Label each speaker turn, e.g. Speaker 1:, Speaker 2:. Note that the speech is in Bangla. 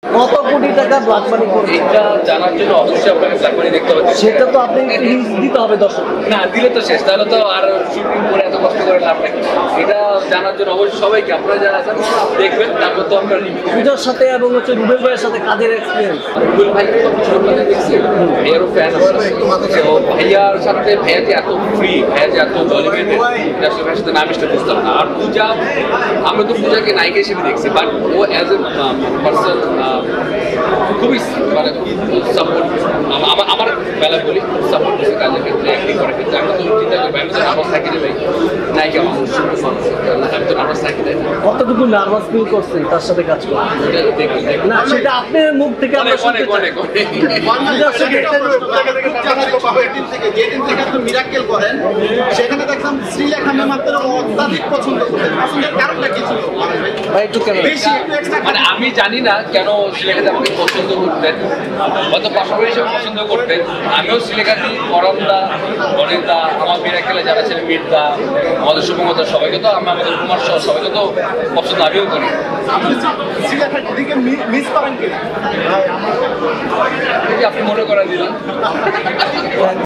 Speaker 1: কত কোটি টাকা ব্ল্যাক মানি করবে
Speaker 2: এটা জানার জন্য অবশ্যই আপনাকে ব্ল্যাক মানি দেখতে হবে।
Speaker 1: সেটা তো আপনি লিস্ট দিতে হবে দর্শক।
Speaker 2: না দিলে তো শেষ, তাহলে তো আর শুটিং করে এত কষ্ট করে লাভ নেই। এটা জানার জন্য অবশ্যই সবাইকে আপনারা যারা আছেন দেখবেন, তারপর তো আমরা
Speaker 1: পূজার সাথে এবং হচ্ছে রুবেল ভাইয়ের সাথে কাজের এক্সপিরিয়েন্স।
Speaker 2: রুবেল ভাই ছোটবেলা দেখছি, ভাইয়ারও ফ্যান আছে। তো ভাইয়ার সাথে ভাইয়া যে এত ফ্রি, ভাইয়া যে এত জলিমেটেড, এটা আসলে ভাইয়ের সাথে না মিশতে বুঝতাম না। আর পূজা, আমরা তো পূজাকে নায়িকা হিসেবে দেখছি, বাট ও অ্যাজ এ পার্সন খুবই মানে সাপোর্ট, আমার বেলা বলি সাপোর্ট করছে কাজের ক্ষেত্রে, অ্যাক্টিং করার ক্ষেত্রে। আমরা তো চিন্তা করবো, আমি তো নার্ভাস থাকি যে ভাই নায়িকা মানুষ, আমি তো নার্ভাস থাকি, তাই না?
Speaker 1: কতটুকু নার্ভাস ফিল করছেন তার সাথে কাজ করে?
Speaker 2: দেখুন
Speaker 1: না সেটা আপনার মুখ থেকে আমরা শুনতে চাই।
Speaker 3: যেদিন থেকে আপনি মিরাক্কেল করেন সেখানে দেখলাম শ্রীলেখা ম্যাম আপনারা অত্যাধিক পছন্দ করতেন। পছন্দের কারণটা কি ছিল?
Speaker 1: ভাই একটু কেন
Speaker 3: বেশি একটু এক্সট্রা
Speaker 2: মানে আমি জানি না কেন শ্রীলেখাতে আমাকে পছন্দ করতেন, হয়তো পাশাপাশি হিসেবে পছন্দ করতেন। আমিও শ্রীলেখাতে করন্দা, গণিতা, আমার মিরাক্কেলে যারা ছিলেন মির্দা, আমাদের শুভমতা, সবাইকে তো আমাদের কুমার সহ সবাইকে তো পছন্দ আমিও করি।
Speaker 3: আপনি শ্রীলেখার দিকে মিস করেন কিনা?
Speaker 2: আপনি মনে করা দিলাম।